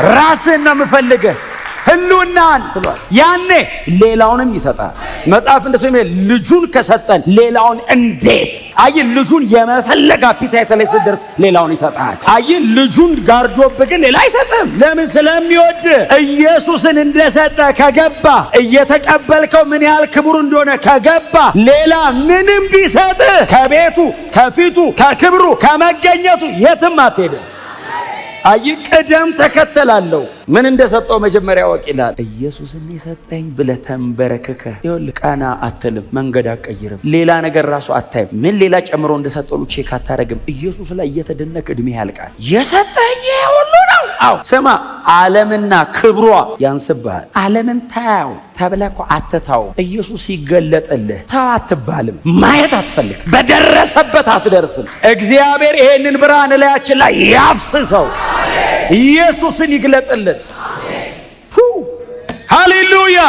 ራስህን ነው የምፈልግህ ህልውናን ትሏል። ያኔ ሌላውንም ይሰጣል። መጽሐፍ እንደሱ ልጁን ከሰጠን ሌላውን እንዴት አይ ልጁን የመፈለግ አፒታይት ላይ ስትደርስ ሌላውን ይሰጣል። አይ ልጁን ጋርዶብህ ግን ሌላ አይሰጥም። ለምን? ስለሚወድ ኢየሱስን እንደሰጠ ከገባ እየተቀበልከው ምን ያህል ክቡር እንደሆነ ከገባ ሌላ ምንም ቢሰጥ ከቤቱ ከፊቱ ከክብሩ ከመገኘቱ የትም አትሄድም። አይ ቅደም ተከተላለሁ። ምን እንደሰጠው መጀመሪያ ወቅ ይላል። ኢየሱስን የሰጠኝ ብለህ ተንበረከከ ይኸውልህ ቀና አትልም፣ መንገድ አትቀይርም፣ ሌላ ነገር ራሱ አታይም። ምን ሌላ ጨምሮ እንደሰጠው ቼክ አታረግም። ኢየሱስ ላይ እየተደነቅ እድሜ ያልቃል። የሰጠኝ ሁሉ ነው። አዎ ስማ፣ ዓለምና ክብሯ ያንስብሃል። ዓለምን ታያው ተብለህ እኮ አትታው። ኢየሱስ ይገለጥልህ ተው አትባልም። ማየት አትፈልግ፣ በደረሰበት አትደርስም። እግዚአብሔር ይሄንን ብርሃን ላያችን ላይ ያፍስሰው። ኢየሱስን ይግለጥልን። ሃሌሉያ።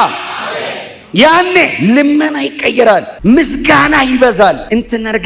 ያኔ ልመና ይቀየራል፣ ምስጋና ይበዛል። እንትነርግ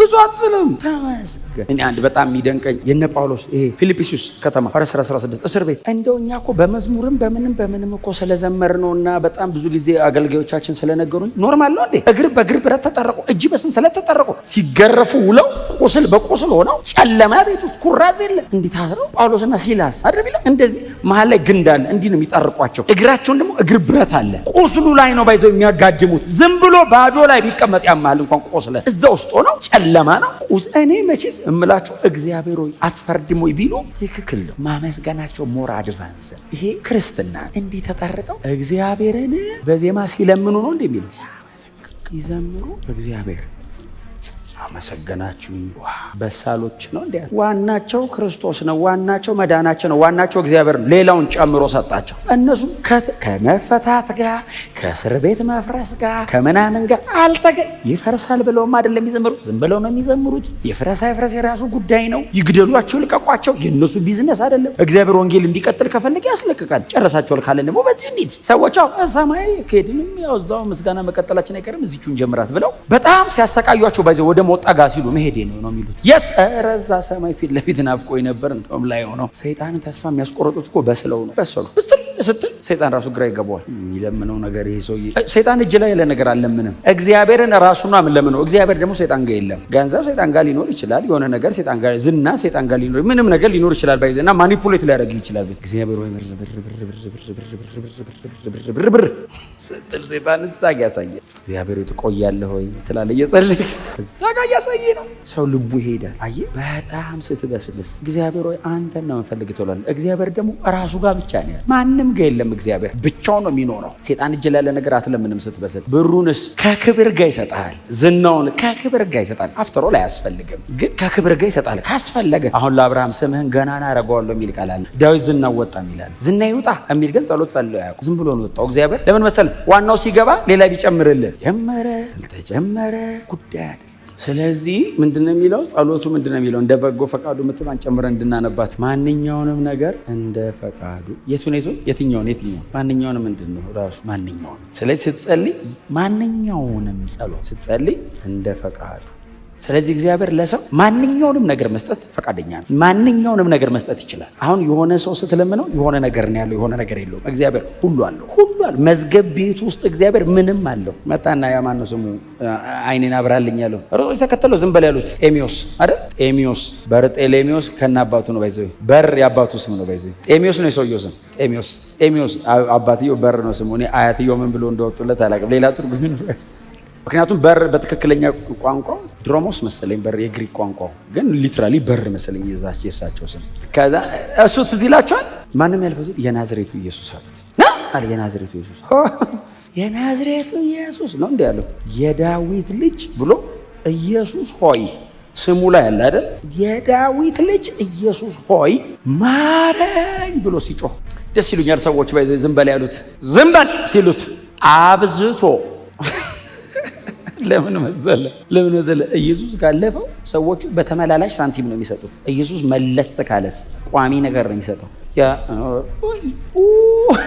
ብዙ አትልም። ተመስገን። እኔ አንድ በጣም የሚደንቀኝ የነ ጳውሎስ ይሄ ፊልጵስዩስ ከተማ ሐዋርያት 16 እስር ቤት እንደው እኛ እኮ በመዝሙርም በምንም እኮ ስለዘመር ነውና በጣም ብዙ ጊዜ አገልጋዮቻችን ስለነገሩኝ ኖርማል ነው እንዴ? እግር በእግር ብረት ተጠረቁ፣ እጅ በሰንሰለት ተጠረቁ፣ ሲገረፉ ውለው ቁስል በቁስል ሆነው ጨለማ ቤት ውስጥ ኩራዝ የለ እንዲህ ታስረው ጳውሎስና ሲላስ አይደል ቢለው እንደዚህ መሀል ላይ ግንድ አለ፣ እንዲህ ነው የሚጠርቋቸው። እግራቸውን ደግሞ እግር ብረት አለ። ቁስሉ ላይ ነው ባይዘው የሚያጋድሙት። ዝም ብሎ ባዶ ላይ ቢቀመጥ ያማል እንኳን ቆስለ እዛ ውስጥ ሆነው ጨለማ ነው ቁስ። እኔ መቼስ እምላችሁ እግዚአብሔር ሆይ አትፈርድም ወይ ቢሉ ትክክል ነው። ማመስገናቸው ሞር አድቫንስ። ይሄ ክርስትና እንዲህ ተጠርቀው እግዚአብሔርን በዜማ ሲለምኑ ነው እንደሚለው ይዘምሩ። እግዚአብሔር አመሰገናችሁ። በሳሎች ነው እንዴ? ዋናቸው ክርስቶስ ነው። ዋናቸው መዳናቸው ነው። ዋናቸው እግዚአብሔር ነው። ሌላውን ጨምሮ ሰጣቸው። እነሱ ከመፈታት ጋር ከእስር ቤት መፍረስ ጋር ከምናምን ጋር ይፈርሳል ብለውም አይደለም የሚዘምሩት። ዝም ብለው ነው የሚዘምሩት። ይፍረስ አይፍረስ የራሱ ጉዳይ ነው። ይግደሏቸው፣ ልቀቋቸው፣ የእነሱ ቢዝነስ አይደለም። እግዚአብሔር ወንጌል እንዲቀጥል ከፈለገ ያስለቅቃል። ጨረሳቸዋል ካለን ደግሞ በዚህ እንሂድ። ሰዎች ሰማይ ከሄድንም ያው እዛው ምስጋና መቀጠላችን አይቀርም እዚቹን ጀምራት ብለው በጣም ሲያሰቃዩቸው ባይዘው ወደ ሞጣጋ ሲሉ መሄዴ ነው የሚሉት። የረዛ ሰማይ ፊት ለፊት ናፍቆኝ ነበር። እንደውም ላይ ሆኖ ሰይጣንን ተስፋ የሚያስቆርጡት እኮ በስለው ነው። በስለው ስትል ሰይጣን ራሱ ግራ ይገባዋል። የሚለምነው ነገር ይሄ ሰውዬ ሰይጣን እጅ ላይ ያለ ነገር አለምንም። እግዚአብሔርን ራሱን ለምነው። እግዚአብሔር ደግሞ ሰይጣን ጋር የለም። ገንዘብ ሰይጣን ጋር ሊኖር ይችላል። የሆነ ነገር ሰይጣን ጋር፣ ዝና ሰይጣን ጋር ሊኖር፣ ምንም ነገር ሊኖር ይችላል። ባይዘና ማኒፑሌት ሊያደርግ ይችላል። እግዚአብሔር ወይ ብር ስትል ሰይጣን እዛ ጋር ያሳየ። እግዚአብሔር ትቆያለህ ወይ ትላለህ እየጸለይክ እዛ ጋር ያሳየ ነው። ሰው ልቡ ይሄዳል። አየህ በጣም ስትበስልስ እግዚአብሔር ወይ አንተን ነው የምፈልግ ትላለህ። እግዚአብሔር ደግሞ ራሱ ጋር ብቻ ነው ያለው። ማንም ጋር የለም። እግዚአብሔር ብቻውን ነው የሚኖረው። ሰይጣን እጅ ላይ ያለ ነገር አትለምንም ስትበስል። ብሩንስ ከክብር ጋር ይሰጣል። ዝናውን ከክብር ጋር ይሰጣል። አፍተሮ ላይ አያስፈልግም፣ ግን ከክብር ጋር ይሰጣል ካስፈለገ። አሁን ለአብርሃም ስምህን ገናና አደርገዋለሁ የሚል ቃል አለ። ዳዊት ዝናው ወጣ የሚላል። ዝና ይውጣ የሚል ግን ጸሎት ጸልዮ ያውቁ። ዝም ብሎ ነው ወጣው። እግዚአብሔር ለምን መሰለህ? ዋናው ሲገባ ሌላ ቢጨምርልህ ጀመረ አልተጀመረ ጉዳይ አይደለም። ስለዚህ ምንድነው የሚለው? ጸሎቱ ምንድነው የሚለው? እንደ በጎ ፈቃዱ ምትባን ጨምረን እንድናነባት ማንኛውንም ነገር እንደ ፈቃዱ የትኛውን ማንኛውንም ምንድነው ራሱ ማንኛውንም። ስለዚህ ስትጸልይ ማንኛውንም ጸሎት ስትጸልይ እንደ ፈቃዱ። ስለዚህ እግዚአብሔር ለሰው ማንኛውንም ነገር መስጠት ፈቃደኛ ነው። ማንኛውንም ነገር መስጠት ይችላል። አሁን የሆነ ሰው ስትለምነው የሆነ ነገር ነው ያለው፣ የሆነ ነገር የለውም። እግዚአብሔር ሁሉ አለው። መዝገብ ቤት ውስጥ እግዚአብሔር ምንም አለው። መጣና ያማነው ስሙ አይኔን አብራልኝ ያለው ሮጦ ተከተለው ዝም በል ያሉት ጤሚዮስ አይደል? ጤሚዮስ በርጤሌሚዮስ ከናባቱ ነው ባይዘው። በር ያባቱ ስም ነው ባይዘው። ጤሚዮስ ነው የሰውየው ስም። ጤሚዮስ አባትየው በር ነው ስሙ። እኔ አያትየው ምን ብሎ እንደወጡለት አላውቅም። ሌላ ትርጉም ነው። ምክንያቱም በር በትክክለኛ ቋንቋ ድሮሞስ መሰለኝ በር የግሪክ ቋንቋ ግን ሊትራሊ በር መሰለኝ የሳቸው ስም። ከዛ እሱ ትዝ ይላቸዋል። ማንም ያልፈው ሲል የናዝሬቱ ኢየሱስ አሉት አለ። የናዝሬቱ ኢየሱስ የናዝሬቱ ኢየሱስ ነው እንዴ ያለው? የዳዊት ልጅ ብሎ ኢየሱስ ሆይ ስሙ ላይ ያለ አይደል? የዳዊት ልጅ ኢየሱስ ሆይ ማረኝ ብሎ ሲጮህ ደስ ይሉኛል ሰዎች። ባይዘ ዝም በል ያሉት ዝም በል ሲሉት አብዝቶ ለምን መሰለ ኢየሱስ ካለፈው ሰዎቹ በተመላላሽ ሳንቲም ነው የሚሰጡት። ኢየሱስ መለስ ካለስ ቋሚ ነገር ነው የሚሰጠው።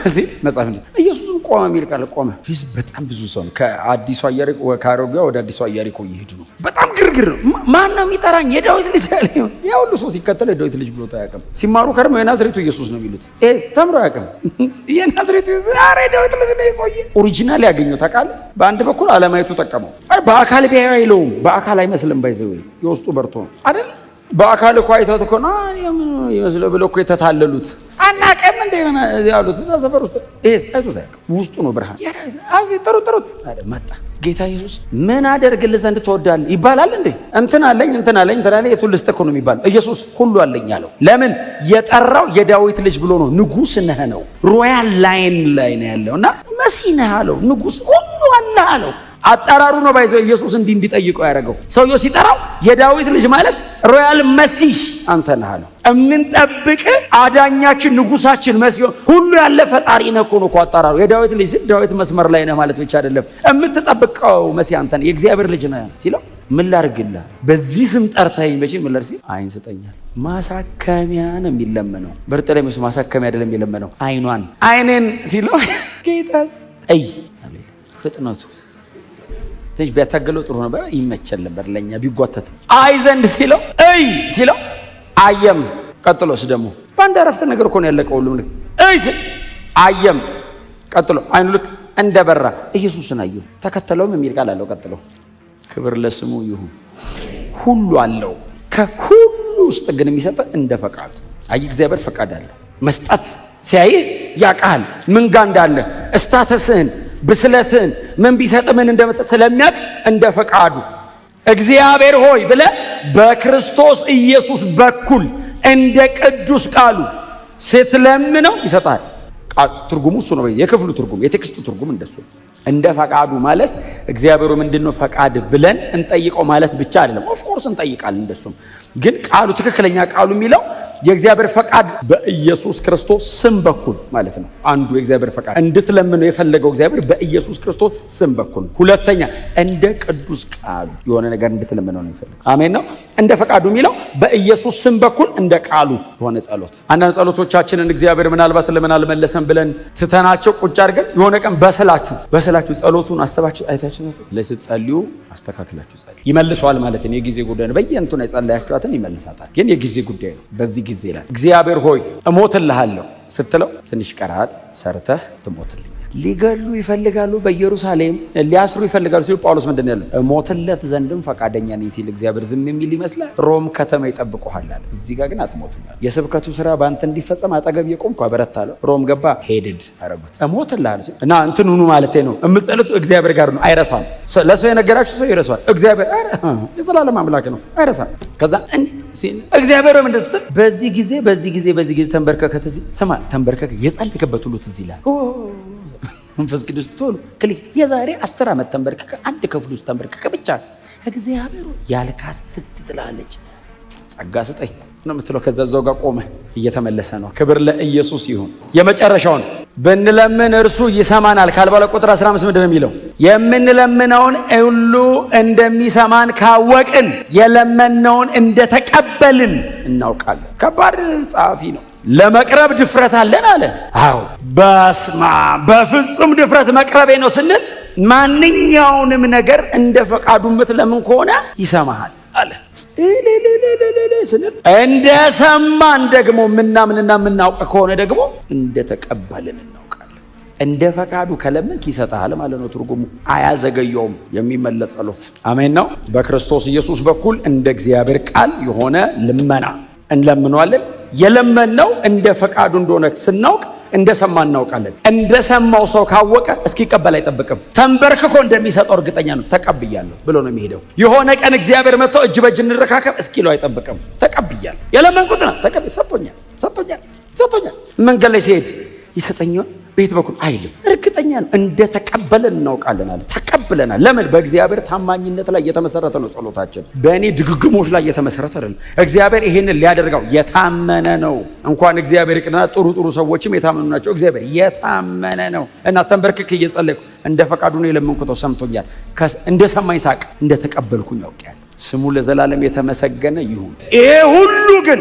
እዚህ መጽሐፍ እንዴ ኢየሱስም ቆመ የሚል ቃል ቆመ። ህዝብ በጣም ብዙ ሰው ነው። ከአዲሱ ኢያሪኮ ከአሮጌው ወደ አዲሱ ኢያሪኮ እየሄዱ ነው። በጣም ግርግር ነው። ማን ነው የሚጠራኝ? የዳዊት ልጅ አለ። ያ ሁሉ ሰው ሲከተል የዳዊት ልጅ ብሎ ታያቀም። ሲማሩ ከርሞ የናዝሬቱ ኢየሱስ ነው የሚሉት። ተምሮ ያቀም የናዝሬቱ ኢየሱስ አሬ ዳዊት ልጅ ነው የሰውዬ ኦሪጂናል ያገኘው ታውቃለህ። በአንድ በኩል አለማየቱ ጠቀመው። በአካል ቢያዩ አይለውም። በአካል አይመስልም። ባይዘው የውስጡ በርቶ ነው አይደል? በአካል እኮ አይተውት እኮ ነው ይመስለው ብለው እኮ የተታለሉት አናቀም እንደ ያሉት እዛ ሰፈር ውስጥ እስ አይቶታ ውስጡ ነው ብርሃን አዚ ጥሩ መጣ ጌታ ኢየሱስ ምን አደርግልህ ዘንድ ትወዳለህ ይባላል እንዴ? እንትን አለኝ የቱን ልስጥህ ነው የሚባለው። ኢየሱስ ሁሉ አለኝ አለው። ለምን የጠራው የዳዊት ልጅ ብሎ ነው። ንጉስ ነህ ነው፣ ሮያል ላይን ላይ ነው ያለውና መሲህ ነህ አለው። ንጉስ ሁሉ አለ አለው። አጠራሩ ነው ባይዘው ኢየሱስ እንዲጠይቀው ያደረገው። ሰውየው ሲጠራው የዳዊት ልጅ ማለት ሮያል መሲህ አንተ ነህ አለው። እምንጠብቅ አዳኛችን ንጉሳችን መሲህ ሁሉ ያለ ፈጣሪ ነህ እኮ ነው አጠራሩ። የዳዊት ልጅ ሲል ዳዊት መስመር ላይ ነህ ማለት ብቻ አይደለም። እምትጠብቀው መሲህ አንተ ነህ፣ የእግዚአብሔር ልጅ ነህ ሲለው ምን ላድርግልህ በዚህ ስም ጠርተኸኝ መቼ ምን ላድርግ ሲል አይን ስጠኛል። ማሳከሚያ ነው የሚለመነው። በርጠለሜዎስ ማሳከሚያ አይደለም የሚለመነው አይኔን ሲለው ጌታስ ፍጥነቱ ትንሽ ቢያታገለው ጥሩ ነበር፣ ይመቸል ነበር ለኛ ቢጓተት። አይ ዘንድ ሲለው ሲለው አየም። ቀጥሎስ ደግሞ በአንድ አረፍተ ነገር እኮ ነው ያለቀው ሁሉ ነገር። አየም ቀጥሎ አይኑ ልክ እንደበራ ኢየሱስን አየው፣ ተከተለውም የሚል ቃል አለው። ቀጥሎ ክብር ለስሙ ይሁን። ሁሉ አለው፣ ከሁሉ ውስጥ ግን የሚሰጥ እንደ ፈቃዱ። አይ እግዚአብሔር ፈቃድ አለው። መስጠት ሲያይህ ያውቃል ምን ጋር እንዳለ ስታተስህን ብስለትን ምን ቢሰጥ ምን እንደመጣ ስለሚያውቅ እንደ ፈቃዱ እግዚአብሔር ሆይ ብለህ በክርስቶስ ኢየሱስ በኩል እንደ ቅዱስ ቃሉ ስትለምነው ይሰጣል። ትርጉሙ እሱ ነው። የክፍሉ ትርጉም የቴክስቱ ትርጉም እንደሱ እንደ ፈቃዱ ማለት እግዚአብሔሩ ምንድነው ፈቃድ ብለን እንጠይቀው ማለት ብቻ አይደለም። ኦፍ ኮርስ እንጠይቃለን እንደሱም፣ ግን ቃሉ ትክክለኛ ቃሉ የሚለው የእግዚአብሔር ፈቃድ በኢየሱስ ክርስቶስ ስም በኩል ማለት ነው። አንዱ የእግዚአብሔር ፈቃድ እንድትለምነው የፈለገው እግዚአብሔር በኢየሱስ ክርስቶስ ስም በኩል። ሁለተኛ እንደ ቅዱስ ቃሉ የሆነ ነገር እንድትለምነው ነው የሚፈልገው። አሜን ነው። እንደ ፈቃዱ የሚለው በኢየሱስ ስም በኩል እንደ ቃሉ የሆነ ጸሎት። አንዳንድ ጸሎቶቻችንን እግዚአብሔር ምናልባት ለምን አልመለሰም ብለን ትተናቸው ቁጭ አድርገን የሆነ ቀን በስላችሁ ጸሎቱን አሰባችሁ አይታችሁ ለስትጸልዩ አስተካክላችሁ ጸልዩ። ይመልሰዋል ማለት ነው። የጊዜ ጉዳይ ነው። በየእንቱ ነው የጸለያችኋትን ይመልሳታል። ግን የጊዜ ጉዳይ ነው። በዚህ ጊዜ ይላል እግዚአብሔር ሆይ እሞትልሃለሁ ስትለው ትንሽ ቀርሃል፣ ሰርተህ ትሞትልኛል። ሊገሉ ይፈልጋሉ፣ በኢየሩሳሌም ሊያስሩ ይፈልጋሉ ሲሉ ጳውሎስ ምንድን ያለው እሞትለት ዘንድም ፈቃደኛ ነኝ ሲል እግዚአብሔር ዝም የሚል ይመስላል። ሮም ከተማ ይጠብቁሃል አለ። እዚህ ጋር ግን አትሞትም። የስብከቱ ስራ በአንተ እንዲፈጸም አጠገብ የቆምኩ አበረታለሁ። ሮም ገባ፣ ሄድድ አረጉት። እሞትልሃለሁ ሲል እና እንትን ሁኑ ማለት ነው። የምትጸልቱ እግዚአብሔር ጋር ነው፣ አይረሳም። ለሰው የነገራችሁ ሰው ይረሳል። እግዚአብሔር የዘላለም አምላክ ነው፣ አይረሳም። ከዛ እግዚአብሔር ምን እንደሰጠ በዚህ ጊዜ ተንበርከከ። ስማ ተንበርከከ የጸለይክበት ሁሉ ትዝ ይላል። መንፈስ ቅዱስ ቶሎ ክሊክ የዛሬ 10 ዓመት ተንበርከከ፣ አንድ ክፍል ውስጥ ተንበርከከ ብቻ እግዚአብሔር ያልካት ትላለች። ጸጋ ስጠኝ ነው የምትለው። ከዛ እዛው ጋር ቆመ፣ እየተመለሰ ነው። ክብር ለኢየሱስ ይሁን። የመጨረሻውን ብንለምን እርሱ ይሰማናል ካልባለ ቁጥር 15 ምንድን ነው የሚለው? የምንለምነውን ሁሉ እንደሚሰማን ካወቅን የለመነውን እንደተቀበልን እናውቃለን። ከባድ ጸሐፊ ነው። ለመቅረብ ድፍረት አለን አለ። አዎ በፍጹም ድፍረት መቅረቤ ነው ስንል ማንኛውንም ነገር እንደ ፈቃዱ የምትለምን ከሆነ ይሰማሃል አለ። ስንል እንደሰማን ደግሞ ምናምንና የምናውቅ ከሆነ ደግሞ እንደተቀበልን እናውቃለን። እንደ ፈቃዱ ከለመንክ ይሰጣል ማለት ነው። ትርጉሙ አያዘገየውም። የሚመለስ ጸሎት አሜን ነው። በክርስቶስ ኢየሱስ በኩል እንደ እግዚአብሔር ቃል የሆነ ልመና እንለምነዋለን። የለመነው እንደ ፈቃዱ እንደሆነ ስናውቅ እንደሰማ እናውቃለን። እንደሰማው ሰው ካወቀ እስኪቀበል አይጠብቅም። ተንበርክኮ እንደሚሰጠው እርግጠኛ ነው። ተቀብያለሁ ብሎ ነው የሚሄደው። የሆነ ቀን እግዚአብሔር መጥቶ እጅ በእጅ እንረካከብ እስኪለው አይጠብቅም። ተቀብያለሁ፣ የለመንኩት ነው፣ ሰጥቶኛል። መንገድ ላይ ሲሄድ ይሰጠኛል፣ ቤት በኩል አይልም። እርግጠኛ ነው። እንደተቀበለን እናውቃለን አለ። ተቀብለናል። ለምን? በእግዚአብሔር ታማኝነት ላይ የተመሰረተ ነው ጸሎታችን። በእኔ ድግግሞች ላይ የተመሰረተ አይደለም። እግዚአብሔር ይሄንን ሊያደርገው የታመነ ነው። እንኳን እግዚአብሔር ይቅርና ጥሩ ሰዎችም የታመኑ ናቸው። እግዚአብሔር የታመነ ነው እና ተንበርክኬ እየጸለይኩ እንደ ፈቃዱ ነው የለመንኩት፣ ሰምቶኛል። እንደ ሰማኝ ሳቅ እንደተቀበልኩኝ ያውቃል። ስሙ ለዘላለም የተመሰገነ ይሁን። ይሄ ሁሉ ግን